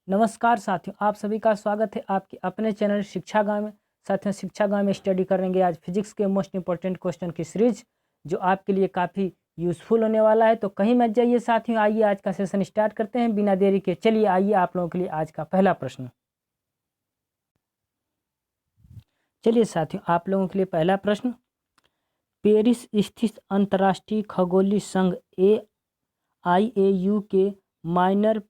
नमस्कार साथियों, आप सभी का स्वागत है आपके अपने चैनल शिक्षा गांव में। साथियों, शिक्षा गांव में स्टडी करेंगे आज फिजिक्स के मोस्ट इंपॉर्टेंट क्वेश्चन की सीरीज, जो आपके लिए काफ़ी यूज़फुल होने वाला है। तो कहीं मत जाइए साथियों, आइए आज का सेशन स्टार्ट करते हैं बिना देरी के। चलिए आइए आप लोगों के लिए आज का पहला प्रश्न। चलिए साथियों, आप लोगों के लिए पहला प्रश्न। पेरिस स्थित अंतर्राष्ट्रीय खगोलीय संघ IAU के माइनर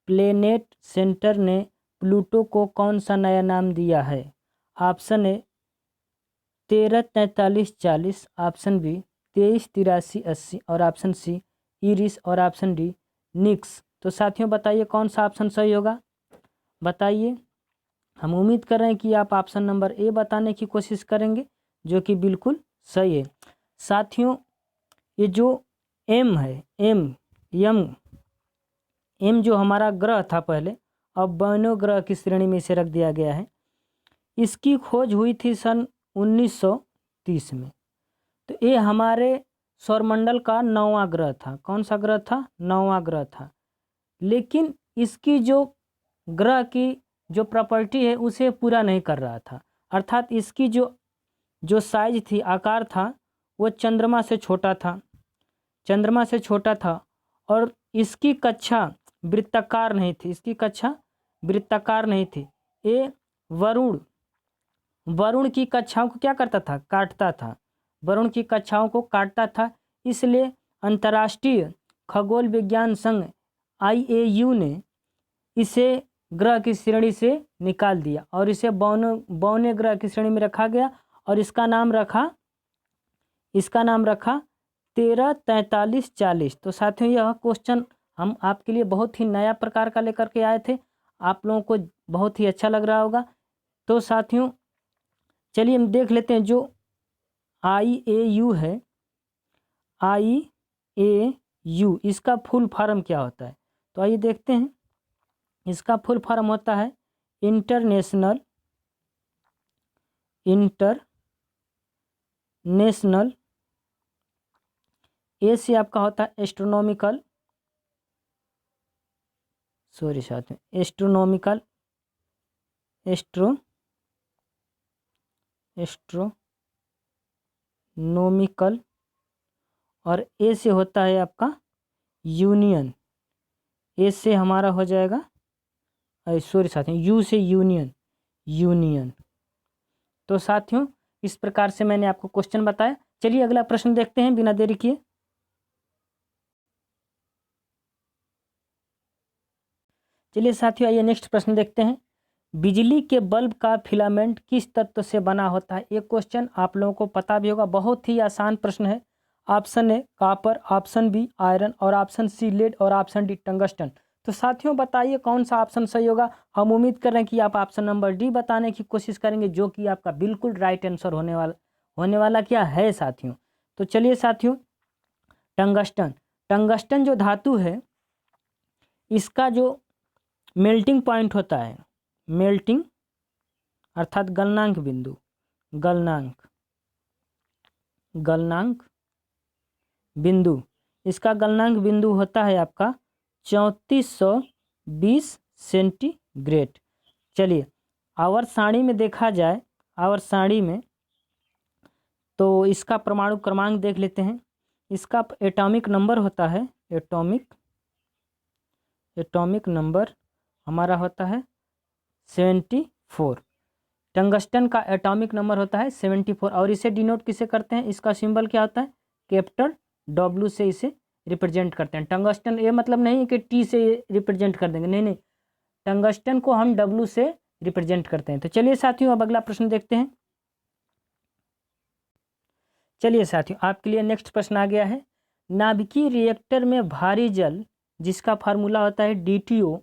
प्लेनेट सेंटर ने प्लूटो को कौन सा नया नाम दिया है? ऑप्शन ए 134340, ऑप्शन बी 238380 और ऑप्शन सी इरिस और ऑप्शन डी निक्स। तो साथियों बताइए कौन सा ऑप्शन सही होगा, बताइए। हम उम्मीद कर रहे हैं कि आप ऑप्शन नंबर ए बताने की कोशिश करेंगे, जो कि बिल्कुल सही है। साथियों, ये जो एम है, एम जो हमारा ग्रह था पहले, अब बैनो ग्रह की श्रेणी में इसे रख दिया गया है। इसकी खोज हुई थी सन 1930 में। तो ये हमारे सौरमंडल का 9वां ग्रह था। कौन सा ग्रह था? 9वां ग्रह था। लेकिन इसकी जो ग्रह की जो प्रॉपर्टी है उसे पूरा नहीं कर रहा था। अर्थात इसकी जो साइज थी, आकार था, वो चंद्रमा से छोटा था और इसकी कक्षा वृत्ताकार नहीं थी। ये वरुण की कक्षाओं को क्या करता था? काटता था। वरुण की कक्षाओं को काटता था। इसलिए अंतर्राष्ट्रीय खगोल विज्ञान संघ IAU ने इसे ग्रह की श्रेणी से निकाल दिया और इसे बौने ग्रह की श्रेणी में रखा गया और इसका नाम रखा 134340। तो साथियों, यह क्वेश्चन हम आपके लिए बहुत ही नया प्रकार का लेकर के आए थे। आप लोगों को बहुत ही अच्छा लग रहा होगा। तो साथियों चलिए हम देख लेते हैं जो IAU है। IAU इसका फुल फॉर्म क्या होता है? तो आइए देखते हैं। इसका फुल फॉर्म होता है इंटरनेशनल ए से आपका होता है एस्ट्रोनॉमिकल और ए से होता है आपका यूनियन। ए से हमारा हो जाएगा साथियों यू से यूनियन। तो साथियों इस प्रकार से मैंने आपको क्वेश्चन बताया। चलिए अगला प्रश्न देखते हैं बिना देरी किए। चलिए साथियों आइए नेक्स्ट प्रश्न देखते हैं। बिजली के बल्ब का फिलामेंट किस तत्व से बना होता है? ये क्वेश्चन आप लोगों को पता भी होगा, बहुत ही आसान प्रश्न है। Option A copper, option B iron और ऑप्शन सी लेड और ऑप्शन डी टंगस्टन। तो साथियों बताइए कौन सा ऑप्शन सही होगा। हम उम्मीद कर रहे हैं कि आप ऑप्शन नंबर डी बताने की कोशिश करेंगे, जो कि आपका बिल्कुल राइट आंसर होने वाला क्या है साथियों। तो चलिए साथियों, टंगस्टन जो धातु है, इसका जो मेल्टिंग पॉइंट होता है, मेल्टिंग अर्थात गलनांक बिंदु, इसका गलनांक बिंदु होता है आपका 3420 सेंटीग्रेड। चलिए आवर्त सारणी में देखा जाए, तो इसका परमाणु क्रमांक देख लेते हैं। इसका एटॉमिक नंबर होता है, एटॉमिक नंबर हमारा होता है 74। टंगस्टन का एटॉमिक नंबर होता है 74 और इसे डिनोट किसे करते हैं? इसका सिंबल क्या होता है? कैपिटल W से इसे रिप्रेजेंट करते हैं। टंगस्टन ये मतलब नहीं है कि T से रिप्रेजेंट कर देंगे, नहीं, टंगस्टन को हम W से रिप्रेजेंट करते हैं। तो चलिए साथियों अब अगला प्रश्न देखते हैं। चलिए साथियों आपके लिए नेक्स्ट प्रश्न आ गया है। नाभिकीय रिएक्टर में भारी जल, जिसका फार्मूला होता है DTO,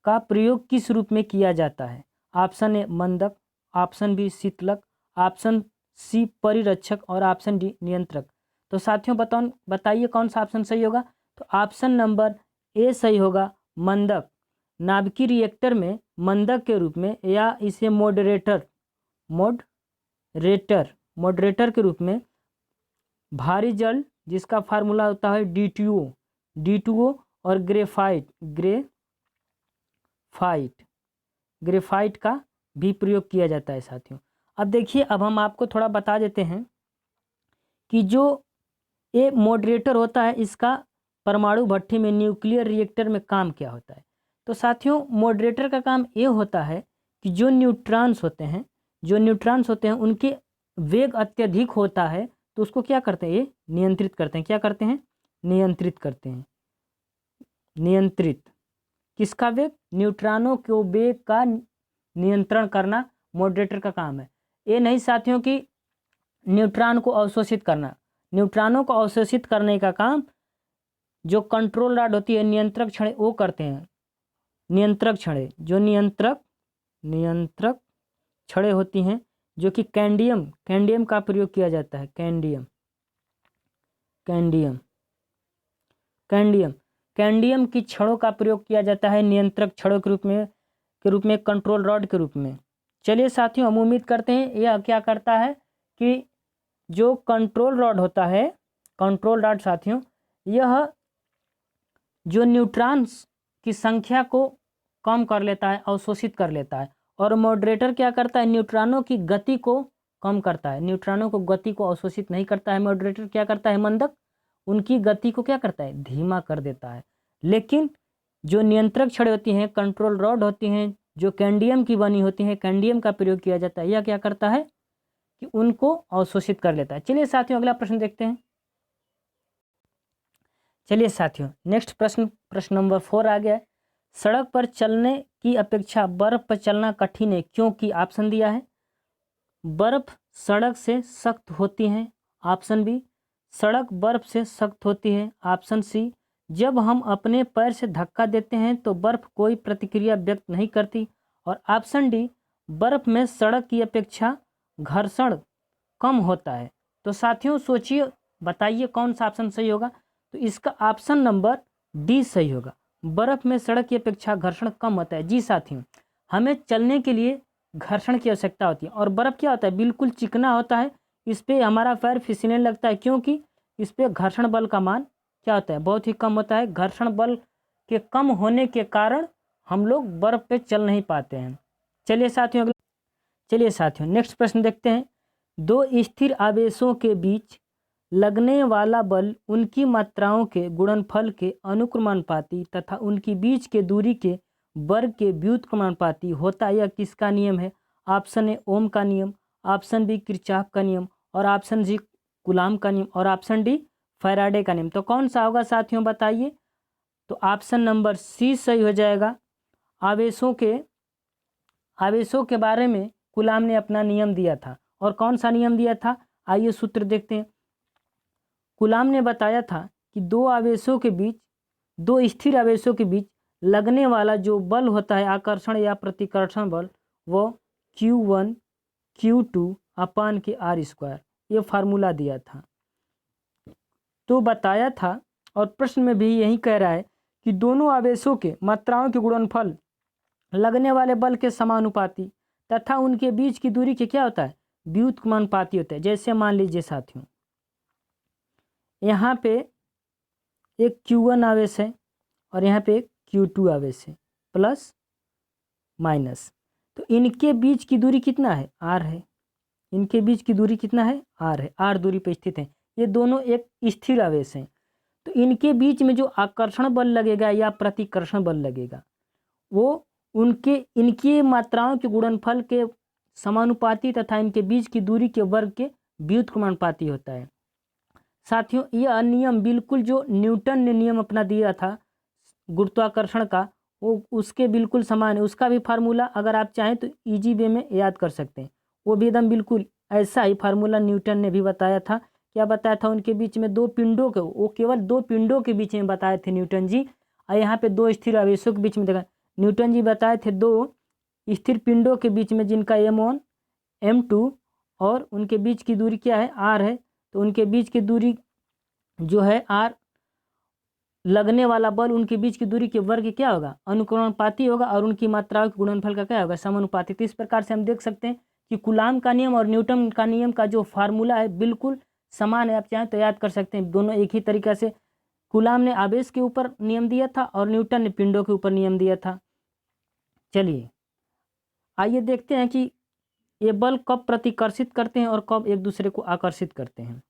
का प्रयोग किस रूप में किया जाता है? ऑप्शन ए मंदक, ऑप्शन बी शीतलक, ऑप्शन सी परिरक्षक और ऑप्शन डी नियंत्रक। तो साथियों बताइए कौन सा ऑप्शन सही होगा। तो ऑप्शन नंबर ए सही होगा, मंदक। नाभिकीय रिएक्टर में मंदक के रूप में या इसे मॉडरेटर के रूप में भारी जल, जिसका फार्मूला होता है D2O और ग्रेफाइट ग्रेफाइट का भी प्रयोग किया जाता है साथियों। अब देखिए, अब हम आपको थोड़ा बता देते हैं कि जो ये मॉडरेटर होता है इसका परमाणु भट्ठी में, न्यूक्लियर रिएक्टर में काम क्या होता है। तो साथियों, मॉडरेटर का काम ये होता है कि जो न्यूट्रॉन्स होते हैं उनके वेग अत्यधिक होता है, तो उसको क्या करते हैं, ये नियंत्रित करते हैं। क्या करते हैं? नियंत्रित करते हैं। नियंत्रित किसका वेग? न्यूट्रॉनों के वेग का नियंत्रण करना मॉडरेटर का काम है। ये नहीं साथियों कि न्यूट्रॉन को अवशोषित करना। न्यूट्रॉनों को अवशोषित करने का काम जो कंट्रोल रॉड होती है, नियंत्रक छड़ें, वो करते हैं। नियंत्रक छड़ें, जो नियंत्रक छड़ें होती हैं, जो कि कैंडियम का प्रयोग किया जाता है। कैंडियम की छड़ों का प्रयोग किया जाता है नियंत्रक छड़ों के रूप में, कंट्रोल रॉड के रूप में। चलिए साथियों, हम उम्मीद करते हैं यह क्या करता है कि जो कंट्रोल रॉड होता है, कंट्रोल रॉड साथियों, यह जो न्यूट्रॉन्स की संख्या को कम कर लेता है, अवशोषित कर लेता है। और मॉडरेटर क्या करता है? न्यूट्रॉनों की गति को कम करता है। न्यूट्रॉनों को गति को अवशोषित नहीं करता है मॉडरेटर। क्या करता है? मंदक, उनकी गति को क्या करता है? धीमा कर देता है। लेकिन जो नियंत्रक छड़ें होती हैं, कंट्रोल रॉड होती हैं, जो कैंडियम की बनी होती हैं, कैंडियम का प्रयोग किया जाता है, यह क्या करता है कि उनको अवशोषित कर लेता है। चलिए साथियों, अगला प्रश्न देखते हैं। चलिए साथियों, नेक्स्ट प्रश्न नंबर 4 आ गया है। सड़क पर चलने की अपेक्षा बर्फ पर चलना कठिन है क्योंकि ऑप्शन दिया है, बर्फ सड़क से सख्त होती है। ऑप्शन बी, सड़क बर्फ से सख्त होती है। ऑप्शन सी, जब हम अपने पैर से धक्का देते हैं तो बर्फ कोई प्रतिक्रिया व्यक्त नहीं करती। और ऑप्शन डी, बर्फ में सड़क की अपेक्षा घर्षण कम होता है। तो साथियों सोचिए, बताइए कौन सा ऑप्शन सही होगा। तो इसका ऑप्शन नंबर डी सही होगा। बर्फ में सड़क की अपेक्षा घर्षण कम होता है। जी साथियों, हमें चलने के लिए घर्षण की आवश्यकता होती है। और बर्फ क्या होता है? बिल्कुल चिकना होता है, इस पर हमारा पैर फिसलने लगता है क्योंकि इस पर घर्षण बल का मान क्या होता है? बहुत ही कम होता है। घर्षण बल के कम होने के कारण हम लोग बर्फ पे चल नहीं पाते हैं। चलिए साथियों नेक्स्ट प्रश्न देखते हैं। दो स्थिर आवेशों के बीच लगने वाला बल उनकी मात्राओं के गुणनफल के अनुक्रमानुपाती तथा उनकी बीच के दूरी के वर्ग के व्युत्क्रमानुपाती होता। यह किसका नियम है? ऑप्शन ए ओम का नियम, ऑप्शन बी किरचॉफ का नियम, और ऑप्शन सी कूलाम का नियम, और ऑप्शन डी फैराडे का नियम। तो कौन सा होगा साथियों, बताइए। तो ऑप्शन नंबर सी सही हो जाएगा। आवेशों के बारे में कूलाम ने अपना नियम दिया था। और कौन सा नियम दिया था? आइए सूत्र देखते हैं। कूलाम ने बताया था कि दो स्थिर आवेशों के बीच लगने वाला जो बल होता है, आकर्षण या प्रतिकर्षण बल, वो Q1 Q2 अपान के R², ये फार्मूला दिया था। तो बताया था, और प्रश्न में भी यही कह रहा है कि दोनों आवेशों के मात्राओं के गुणनफल लगने वाले बल के समानुपाती तथा उनके बीच की दूरी के क्या होता है? व्युत्क्रमानुपाती होता है। जैसे मान लीजिए साथियों, यहाँ पे एक Q1 आवेश है और यहाँ पे एक Q2 आवेश है, प्लस माइनस। तो इनके बीच की दूरी कितना है? R है। इनके बीच की दूरी कितना है? R है। R दूरी पे स्थित है। ये दोनों एक स्थिर आवेश हैं। तो इनके बीच में जो आकर्षण बल लगेगा या प्रतिकर्षण बल लगेगा, वो इनकी मात्राओं के गुणनफल के समानुपाती तथा इनके बीच की दूरी के वर्ग के व्युत्क्रमानुपाती होता है। साथियों, यह नियम बिल्कुल जो न्यूटन ने नियम अपना दिया था गुरुत्वाकर्षण का, वो उसके बिल्कुल समान है। उसका भी फार्मूला अगर आप चाहें तो इजी वे में याद कर सकते हैं। वो भी एकदम बिल्कुल ऐसा ही फार्मूला न्यूटन ने भी बताया था। क्या बताया था? उनके बीच में वो केवल दो पिंडों के बीच में बताए थे न्यूटन जी। और यहाँ पे दो स्थिर आवेशों के बीच में देखा, न्यूटन जी बताए थे दो स्थिर पिंडों के बीच में जिनका M1 M2 और उनके बीच की दूरी क्या है? R है। तो उनके बीच की दूरी जो है R, लगने वाला बल उनके बीच की दूरी के वर्ग क्या होगा? अनुक्रमानुपाती होगा। और उनकी मात्राओं के गुणनफल का क्या होगा? समानुपाती। तो इस प्रकार से हम देख सकते हैं कि कूलाम का नियम और न्यूटन का नियम का जो फार्मूला है बिल्कुल समान है। आप चाहें तो याद कर सकते हैं, दोनों एक ही तरीक़ा से। कूलाम ने आवेश के ऊपर नियम दिया था और न्यूटन ने पिंडों के ऊपर नियम दिया था। चलिए आइए देखते हैं कि ये बल कब प्रतिकर्षित करते हैं और कब एक दूसरे को आकर्षित करते हैं।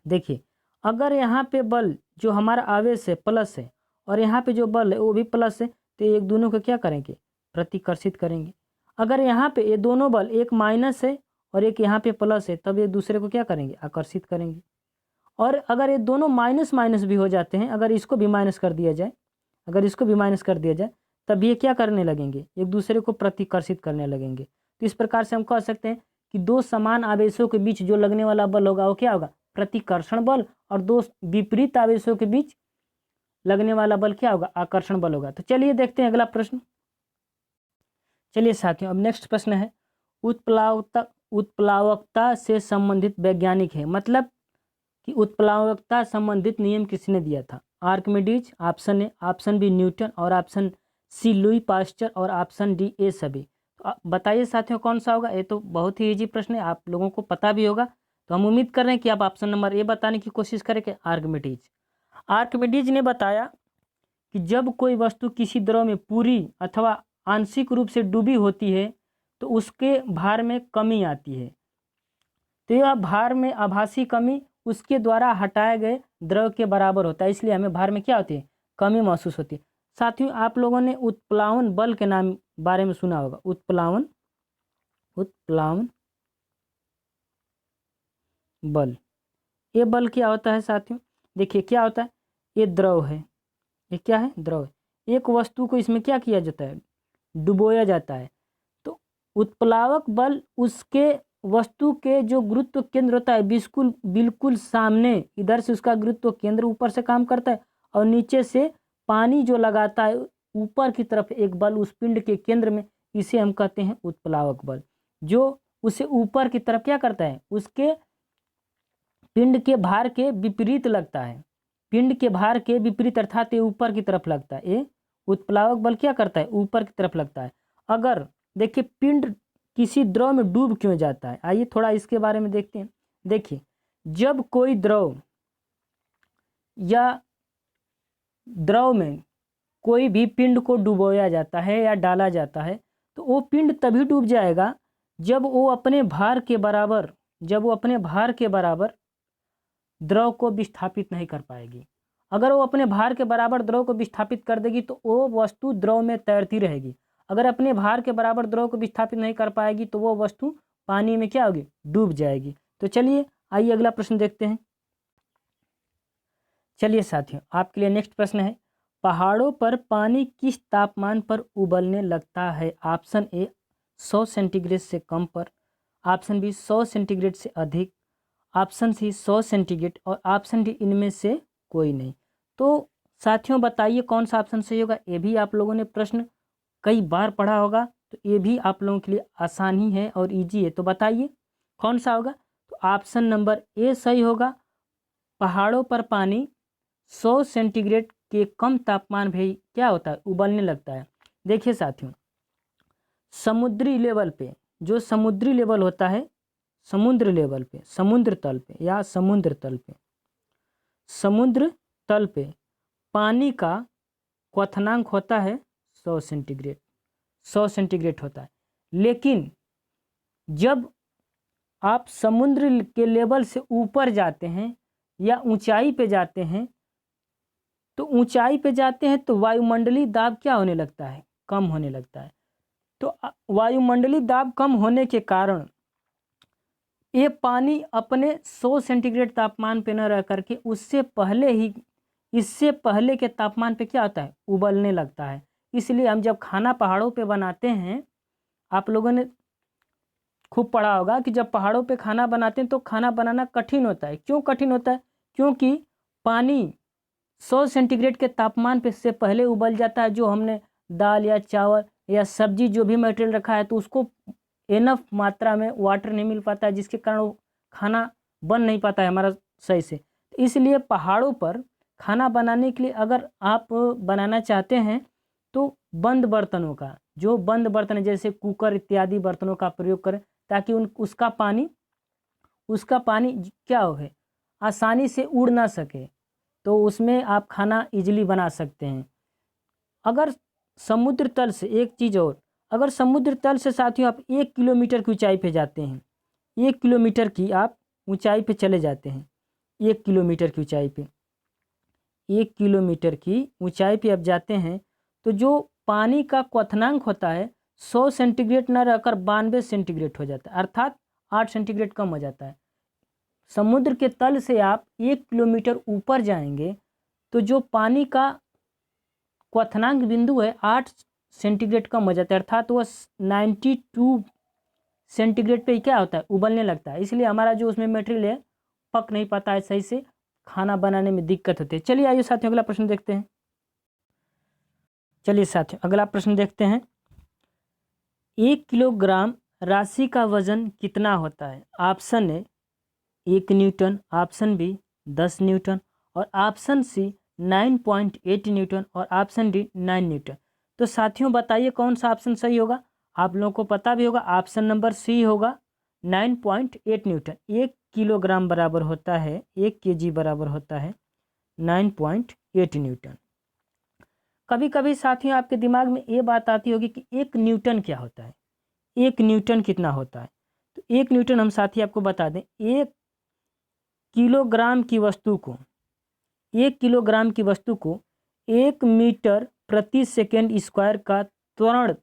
देखिए अगर यहाँ पे बल जो हमारा आवेश है प्लस है और यहाँ पे जो बल है वो भी प्लस है, तो एक दोनों को क्या करेंगे, प्रतिकर्षित करेंगे। अगर यहाँ पे ये दोनों बल एक माइनस है और एक यहाँ पे प्लस है, तब एक दूसरे को क्या करेंगे, आकर्षित करेंगे। और अगर ये दोनों माइनस माइनस भी हो जाते हैं, अगर इसको भी माइनस कर दिया जाए, अगर इसको भी माइनस कर दिया जाए, तब ये क्या करने लगेंगे, एक दूसरे को प्रतिकर्षित करने लगेंगे। तो इस प्रकार से हम कह सकते हैं कि दो समान आवेशों के बीच जो लगने वाला बल होगा वो क्या होगा, प्रतिकर्षण बल, और दो विपरीत आवेशों के बीच लगने वाला बल क्या होगा, आकर्षण बल होगा। तो चलिए देखते हैं अगला प्रश्न। चलिए साथियों अब नेक्स्ट प्रश्न है, उत्प्लावकता से संबंधित वैज्ञानिक है, मतलब कि उत्प्लावकता संबंधित नियम किसने दिया था, Archimedes, option A, option B Newton, और ऑप्शन सी लुई पास्चर, और ऑप्शन डी ए सभी। तो बताइए साथियों कौन सा होगा। ये तो बहुत ही इजी प्रश्न है, आप लोगों को पता भी होगा। तो हम उम्मीद कर रहे हैं कि आप ऑप्शन नंबर ए बताने की कोशिश करें कि आर्किमिडीज। आर्किमिडीज ने बताया कि जब कोई वस्तु किसी द्रव में पूरी अथवा आंशिक रूप से डूबी होती है तो उसके भार में कमी आती है। तो यह भार में आभासी कमी उसके द्वारा हटाए गए द्रव के बराबर होता है, इसलिए हमें भार में क्या होती है, कमी महसूस होती है। साथियों आप लोगों ने उत्प्लावन बल के नाम बारे में सुना होगा, उत्प्लावन बल। ये बल क्या होता है साथियों, देखिए क्या होता है, ये द्रव है, ये क्या है, द्रव है। एक वस्तु को इसमें क्या किया जाता है, डुबोया जाता है। तो उत्प्लावक बल उसके वस्तु के जो गुरुत्व केंद्र होता है बिल्कुल सामने, इधर से उसका गुरुत्व केंद्र ऊपर से काम करता है, और नीचे से पानी जो लगाता है ऊपर की तरफ एक बल उस पिंड के केंद्र में, इसे हम कहते हैं उत्प्लावक बल, जो उसे ऊपर की तरफ क्या करता है, उसके पिंड के भार के विपरीत लगता है, पिंड के भार के विपरीत, अर्थात ये ऊपर की तरफ लगता है। ये उत्प्लावक बल क्या करता है, ऊपर की तरफ लगता है। अगर देखिए पिंड किसी द्रव में डूब क्यों जाता है, आइए थोड़ा इसके बारे में देखते हैं। देखिए जब कोई द्रव या द्रव में कोई भी पिंड को डुबोया जाता है या डाला जाता है, तो वो पिंड तभी डूब जाएगा जब वो अपने भार के बराबर द्रव को विस्थापित नहीं कर पाएगी। अगर वो अपने भार के बराबर द्रव को विस्थापित कर देगी तो वो वस्तु द्रव में तैरती रहेगी। अगर अपने भार के बराबर द्रव को विस्थापित नहीं कर पाएगी तो वो वस्तु पानी में क्या होगी, डूब जाएगी। तो चलिए आइए अगला प्रश्न देखते हैं। चलिए साथियों आपके लिए नेक्स्ट प्रश्न है, पहाड़ों पर पानी किस तापमान पर उबलने लगता है, ऑप्शन ए 100 सेंटीग्रेड से कम पर, ऑप्शन बी 100 सेंटीग्रेड से अधिक, ऑप्शन सी 100 सेंटीग्रेड, और ऑप्शन डी इनमें से कोई नहीं। तो साथियों बताइए कौन सा ऑप्शन सही होगा। ये भी आप लोगों ने प्रश्न कई बार पढ़ा होगा, तो ये भी आप लोगों के लिए आसान ही है और इजी है। तो बताइए कौन सा होगा। तो ऑप्शन नंबर ए सही होगा, पहाड़ों पर पानी 100 सेंटीग्रेड के कम तापमान भी क्या होता है, उबलने लगता है। देखिए साथियों समुद्री लेवल पे, जो समुद्री लेवल होता है, समुद्र लेवल पे, समुद्र तल पे या समुद्र तल पे पानी का क्वथनांक होता है 100 सेंटीग्रेड होता है। लेकिन जब आप समुद्र के लेवल से ऊपर जाते हैं या ऊंचाई पे जाते हैं, तो ऊंचाई पे जाते हैं तो वायुमंडलीय दाब क्या होने लगता है, कम होने लगता है। तो वायुमंडलीय दाब कम होने के कारण ये पानी अपने 100 सेंटीग्रेड तापमान पे न रह करके इससे पहले के तापमान पे क्या होता है, उबलने लगता है। इसलिए हम जब खाना पहाड़ों पे बनाते हैं, आप लोगों ने खूब पढ़ा होगा कि जब पहाड़ों पे खाना बनाते हैं तो खाना बनाना कठिन होता है। क्यों कठिन होता है, क्योंकि पानी 100 सेंटीग्रेड के तापमान पे से पहले उबल जाता है। जो हमने दाल या चावल या सब्जी जो भी मटेरियल रखा है तो उसको एनफ मात्रा में वाटर नहीं मिल पाता है, जिसके कारण वो खाना बन नहीं पाता है हमारा सही से। इसलिए पहाड़ों पर खाना बनाने के लिए अगर आप बनाना चाहते हैं तो बंद बर्तनों का, जो बंद बर्तन जैसे कुकर इत्यादि बर्तनों का प्रयोग करें, ताकि उसका पानी क्या हो है, आसानी से उड़ ना सके, तो उसमें आप खाना इजीली बना सकते हैं। अगर समुद्र तल से, एक चीज़ और, अगर समुद्र तल से साथियों आप 1 किलोमीटर की ऊंचाई पे जाते हैं, 1 किलोमीटर की आप ऊंचाई पे चले जाते हैं, 1 किलोमीटर की ऊंचाई पे, 1 किलोमीटर की ऊंचाई पे आप जाते हैं, तो जो पानी का क्वथनांक होता है 100 सेंटीग्रेड न रहकर 92 सेंटीग्रेड हो जाता है, अर्थात 8 सेंटीग्रेड कम हो जाता है। समुद्र के तल से आप 1 किलोमीटर ऊपर जाएंगे तो जो पानी का क्वथनांक बिंदु है 8 सेंटीग्रेड कम हो जाता है, अर्थात वह 92 सेंटीग्रेड पे क्या होता है, उबलने लगता है। इसलिए हमारा जो उसमें मटेरियल है पक नहीं पाता है सही से, खाना बनाने में दिक्कत होती है। चलिए आइए साथियों अगला प्रश्न देखते हैं। चलिए साथियों अगला प्रश्न देखते हैं। 1 किलोग्राम राशि का वजन कितना होता है? Option A 1 newton, option B 10 newton और ऑप्शन सी 9.8 न्यूटन और ऑप्शन डी 9 न्यूटन। तो साथियों बताइए कौन सा ऑप्शन सही होगा? आप लोगों को पता भी होगा ऑप्शन नंबर सी होगा 9.8 न्यूटन। 1 किलोग्राम बराबर होता है, 1 केजी बराबर होता है 9.8 न्यूटन। कभी कभी साथियों आपके दिमाग में ये बात आती होगी कि 1 न्यूटन क्या होता है, 1 न्यूटन कितना होता है? तो 1 न्यूटन हम साथी आपको बता दें, 1 किलोग्राम की वस्तु को, 1 किलोग्राम की वस्तु को 1 मीटर प्रति सेकेंड स्क्वायर का त्वरण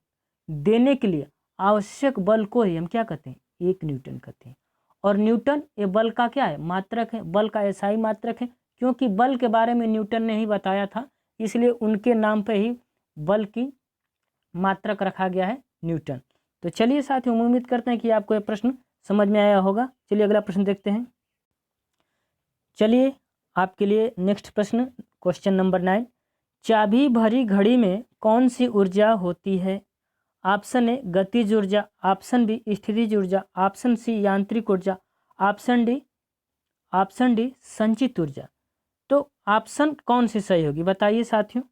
देने के लिए आवश्यक बल को ही हम क्या कहते हैं? 1 न्यूटन कहते हैं। और न्यूटन ये बल का क्या है? मात्रक है, बल का एसआई मात्रक है, क्योंकि बल के बारे में न्यूटन ने ही बताया था, इसलिए उनके नाम पे ही बल की मात्रक रखा गया है न्यूटन। तो चलिए साथियों उम्मीद करते हैं कि आपको ये प्रश्न समझ में आया होगा। चलिए अगला प्रश्न देखते हैं। चलिए आपके लिए नेक्स्ट प्रश्न, क्वेश्चन नंबर 9। चाबी भरी घड़ी में कौन सी ऊर्जा होती है? ऑप्शन ए गतिज ऊर्जा, ऑप्शन बी स्थितिज ऊर्जा, ऑप्शन सी यांत्रिक ऊर्जा, ऑप्शन डी संचित ऊर्जा। तो ऑप्शन कौन सी सही होगी बताइए साथियों।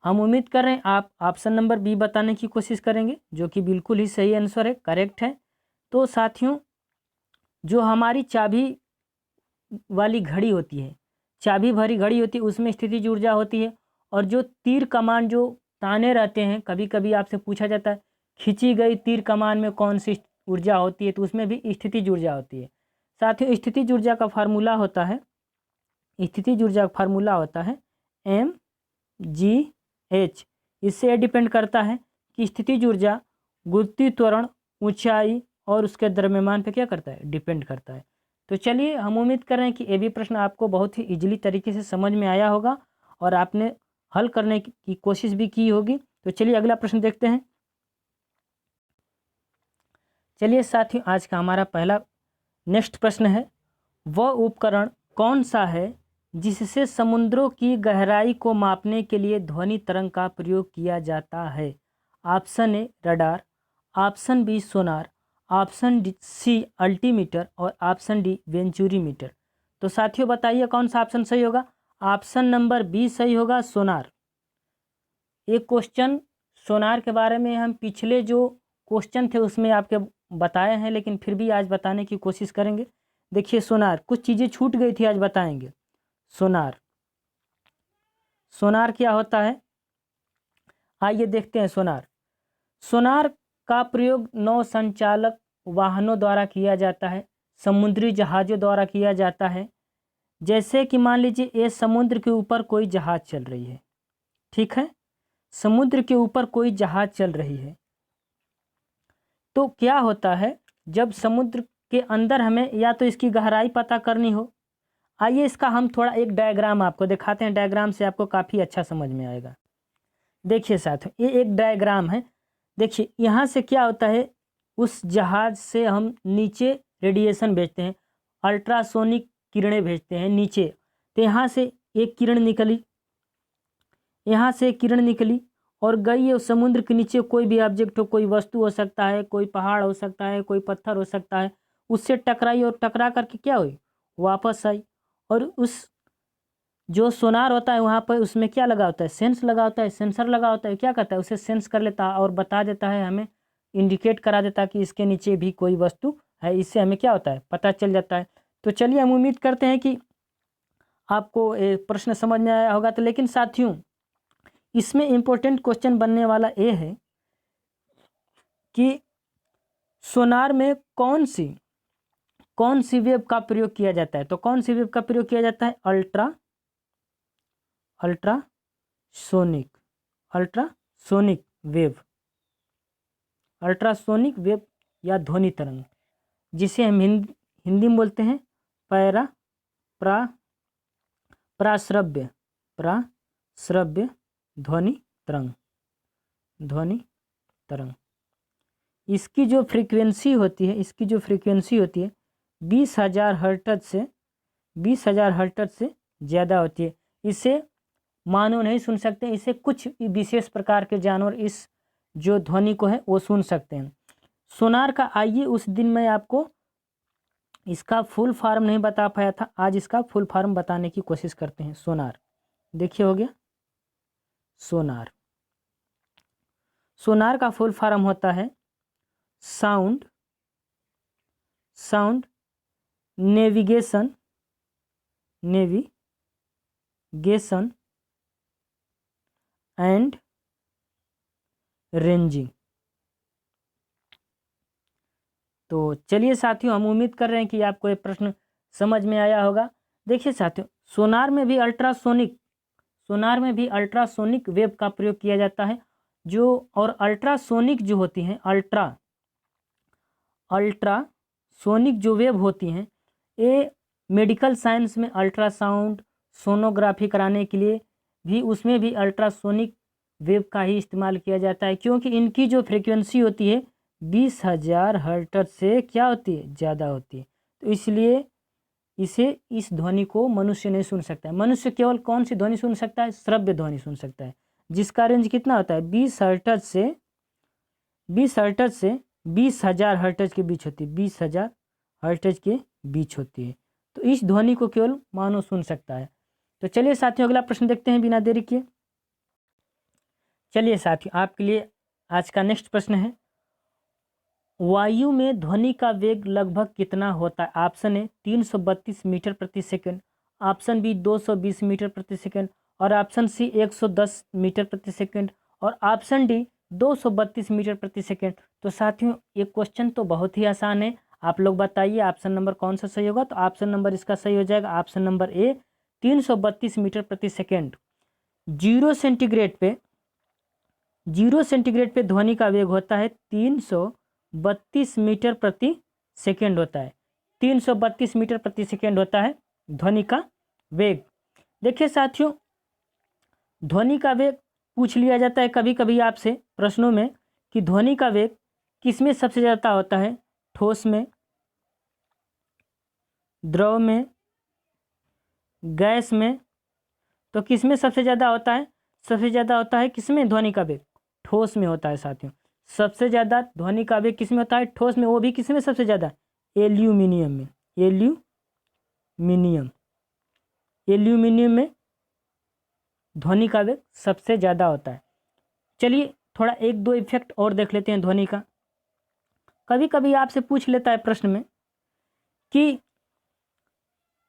हम उम्मीद कर रहे हैं आप ऑप्शन नंबर बी बताने की कोशिश करेंगे, जो कि बिल्कुल ही सही आंसर है, करेक्ट है। तो साथियों जो हमारी चाबी वाली घड़ी होती है, चाबी भरी घड़ी होती है, उसमें स्थितिज ऊर्जा होती है। और जो तीर कमान जो ताने रहते हैं, कभी कभी आपसे पूछा जाता है खींची गई तीर कमान में कौन सी ऊर्जा होती है, तो उसमें भी स्थितिज ऊर्जा होती है। साथियों स्थितिज ऊर्जा का फार्मूला होता है, स्थितिज ऊर्जा का फार्मूला होता है mgh। इससे यह डिपेंड करता है कि स्थितिज ऊर्जा गुरुत्वीय त्वरण, ऊंचाई और उसके द्रव्यमान पे क्या करता है? डिपेंड करता है। तो चलिए हम उम्मीद कर रहे हैं कि ये भी प्रश्न आपको बहुत ही इजीली तरीके से समझ में आया होगा और आपने हल करने की कोशिश भी की होगी। तो चलिए अगला प्रश्न देखते हैं। चलिए साथियों आज का हमारा पहला नेक्स्ट प्रश्न है, वह उपकरण कौन सा है जिससे समुद्रों की गहराई को मापने के लिए ध्वनि तरंग का प्रयोग किया जाता है? Option A radar, option B sonar, option C altimeter और ऑप्शन डी वेंचुरीमीटर। तो साथियों बताइए कौन सा ऑप्शन सही होगा? ऑप्शन नंबर बी सही होगा, सोनार। एक क्वेश्चन सोनार के बारे में हम पिछले जो क्वेश्चन थे उसमें आपके बताए हैं, लेकिन फिर भी आज बताने की कोशिश करेंगे। देखिए सोनार, कुछ चीज़ें छूट गई थी, आज बताएंगे। सोनार, सोनार क्या होता है आइए देखते हैं। सोनार का प्रयोग नौ संचालक वाहनों द्वारा किया जाता है, समुद्री जहाज़ों द्वारा किया जाता है। जैसे कि मान लीजिए ये समुद्र के ऊपर कोई जहाज़ चल रही है, ठीक है, समुद्र के ऊपर कोई जहाज़ चल रही है, तो क्या होता है जब समुद्र के अंदर हमें या तो इसकी गहराई पता करनी हो, आइए इसका हम थोड़ा एक डायग्राम आपको दिखाते हैं, डायग्राम से आपको काफ़ी अच्छा समझ में आएगा। देखिए साथियों ये एक डायग्राम है। देखिए यहाँ से क्या होता है, उस जहाज़ से हम नीचे रेडिएशन भेजते हैं, अल्ट्रासोनिक किरणें भेजते हैं नीचे। तो यहाँ से एक किरण निकली, यहाँ से एक किरण निकली और गई है समुद्र के नीचे। कोई भी ऑब्जेक्ट हो, कोई वस्तु हो सकता है, कोई पहाड़ हो सकता है, कोई पत्थर हो सकता है, उससे टकराई और टकरा करके क्या हुई, वापस आई। और उस जो सोनार होता है वहाँ पर उसमें क्या लगा होता है, सेंस लगा होता है, सेंसर लगा होता है। क्या करता है, उसे सेंस कर लेता है और बता देता है, हमें इंडिकेट करा देता है कि इसके नीचे भी कोई वस्तु है। इससे हमें क्या होता है, पता चल जाता है। तो चलिए हम उम्मीद करते हैं कि आपको ये प्रश्न समझ में आया होगा। तो लेकिन साथियों इसमें इम्पोर्टेंट क्वेश्चन बनने वाला ये है कि सोनार में कौन सी वेव का प्रयोग किया जाता है। तो कौन सी वेव का प्रयोग किया जाता है? अल्ट्रासोनिक वेव या ध्वनि तरंग, जिसे हम हिंदी में बोलते हैं प्राश्रव्य ध्वनि तरंग। इसकी जो फ्रीक्वेंसी होती है 20,000 हर्ट्ज से ज़्यादा होती है। इसे मानव नहीं सुन सकते, इसे कुछ विशेष प्रकार के जानवर इस जो ध्वनि को है वो सुन सकते हैं। सोनार का, आइए उस दिन मैं आपको इसका फुल फॉर्म नहीं बता पाया था, आज इसका फुल फॉर्म बताने की कोशिश करते हैं। सोनार देखिए, हो गया सोनार का फुल फॉर्म होता है साउंड नेविगेशन एंड रेंजिंग। तो चलिए साथियों, हम उम्मीद कर रहे हैं कि आपको ये प्रश्न समझ में आया होगा। देखिए साथियों, सोनार में भी अल्ट्रासोनिक वेव का प्रयोग किया जाता है। और अल्ट्रासोनिक जो होती हैं, अल्ट्रासोनिक जो वेव होती हैं, ये मेडिकल साइंस में अल्ट्रासाउंड सोनोग्राफी कराने के लिए भी उसमें भी अल्ट्रासोनिक वेव का ही इस्तेमाल किया जाता है, क्योंकि इनकी जो फ्रीक्वेंसी होती है 20,000 हर्ट्ज से क्या होती है? ज़्यादा होती है। तो इसलिए इस ध्वनि को मनुष्य नहीं सुन सकता है। मनुष्य केवल कौन सी ध्वनि सुन सकता है? श्रव्य ध्वनि सुन सकता है, जिसका रेंज कितना होता है? 20 हर्ट्ज से 20,000 हर्ट्ज के बीच होती है। 20,000 हर्ट्ज के बीच होती है। तो इस ध्वनि को केवल मानव सुन सकता है। तो चलिए साथियों, अगला प्रश्न देखते हैं बिना देरी किए। चलिए साथियों, आपके लिए आज का नेक्स्ट प्रश्न है, वायु में ध्वनि का वेग लगभग कितना होता है? ऑप्शन ए 332 मीटर प्रति सेकंड, ऑप्शन बी 220 मीटर प्रति सेकंड, और ऑप्शन सी 110 मीटर प्रति सेकंड, और ऑप्शन डी 232 मीटर प्रति सेकंड। तो साथियों, ये क्वेश्चन तो बहुत ही आसान है। आप लोग बताइए ऑप्शन नंबर कौन सा सही होगा। तो ऑप्शन नंबर इसका सही हो जाएगा ऑप्शन नंबर ए, 332 मीटर प्रति सेकंड। 0 सेंटीग्रेड पे ध्वनि का वेग होता है 332 मीटर प्रति सेकंड होता है। 332 मीटर प्रति सेकंड होता है ध्वनि का वेग। देखिए साथियों, ध्वनि का वेग पूछ लिया जाता है कभी कभी आपसे प्रश्नों में कि ध्वनि का वेग किसमें सबसे ज़्यादा होता है? ठोस में, द्रव में, गैस में। तो किसमें सबसे ज़्यादा होता है? सबसे ज़्यादा होता है किसमें ध्वनि का वेग? ठोस में होता है साथियों। सबसे ज़्यादा ध्वनि का वेग किसमें होता है? ठोस में। वो भी किसमें सबसे ज़्यादा? एल्यूमिनियम में। एल्यूमिनियम में ध्वनि का वेग सबसे ज़्यादा होता है। चलिए थोड़ा एक दो इफेक्ट और देख लेते हैं ध्वनि का। कभी कभी आपसे पूछ लेता है प्रश्न में कि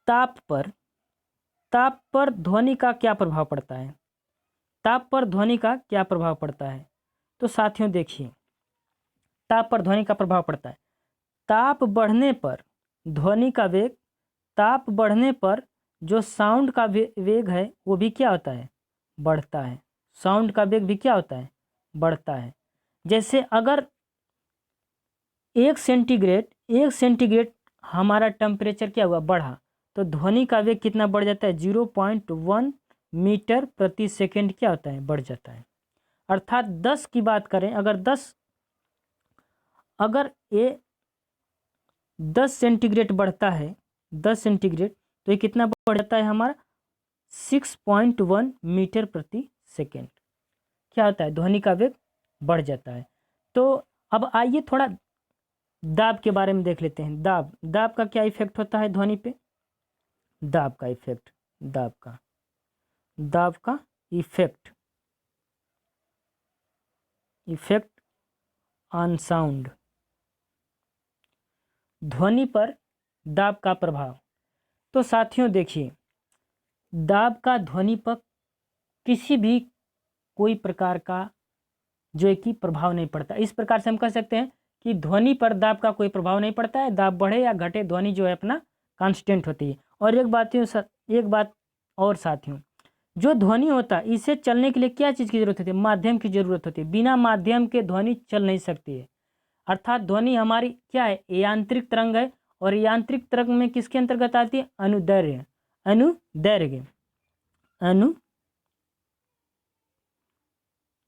ताप पर ध्वनि का क्या प्रभाव पड़ता है? ताप पर ध्वनि का क्या प्रभाव पड़ता है? तो साथियों देखिए, ताप पर ध्वनि का प्रभाव पड़ता है। ताप बढ़ने पर ध्वनि का वेग, ताप बढ़ने पर जो साउंड का वेग है वो भी क्या होता है? बढ़ता है। साउंड का वेग भी क्या होता है? बढ़ता है। जैसे अगर 1 सेंटीग्रेड हमारा टेम्परेचर क्या हुआ? बढ़ा, तो ध्वनि का वेग कितना बढ़ जाता है? 0.1 मीटर प्रति सेकंड क्या होता है? बढ़ जाता है। अर्थात 10 की बात करें, अगर ये 10 सेंटीग्रेड बढ़ता है, 10 सेंटीग्रेड, तो ये कितना बढ़ जाता है हमारा? 6.1 मीटर प्रति सेकंड क्या होता है? ध्वनि का वेग बढ़ जाता है। तो अब आइए थोड़ा दाब के बारे में देख लेते हैं। दाब का क्या इफेक्ट होता है ध्वनि पे? दाब का इफेक्ट ऑन साउंड। ध्वनि पर दाब का प्रभाव। तो साथियों देखिए, दाब का ध्वनि पर किसी भी कोई प्रकार का जो है कि प्रभाव नहीं पड़ता। इस प्रकार से हम कह सकते हैं कि ध्वनि पर दाब का कोई प्रभाव नहीं पड़ता है, दाब बढ़े या घटे ध्वनि जो है अपना कांस्टेंट होती है। और एक बात और साथियों, जो ध्वनि होता है इसे चलने के लिए क्या चीज़ की जरूरत होती है? माध्यम की जरूरत होती है। बिना माध्यम के ध्वनि चल नहीं सकती है। अर्थात ध्वनि हमारी क्या है? यांत्रिक तरंग है, और यांत्रिक तरंग में किसके अंतर्गत आती है? अनुदैर्घ्य अनुदैर्घ्य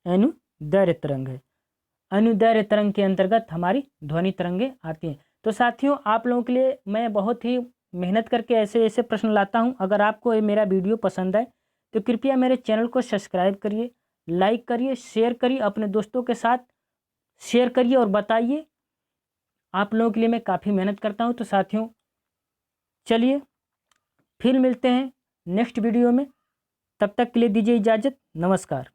अनुदैर्घ्य तरंग है। अनुदैर्घ्य तरंग के अंतर्गत हमारी ध्वनि तरंगें आती हैं। तो साथियों, आप लोगों के लिए मैं बहुत ही मेहनत करके ऐसे ऐसे प्रश्न लाता हूं। अगर आपको ये मेरा वीडियो पसंद आए तो कृपया मेरे चैनल को सब्सक्राइब करिए, लाइक करिए, शेयर करिए, अपने दोस्तों के साथ शेयर करिए और बताइए। आप लोगों के लिए मैं काफ़ी मेहनत करता हूं। तो साथियों, चलिए फिर मिलते हैं नेक्स्ट वीडियो में। तब तक के लिए दीजिए इजाज़त। नमस्कार।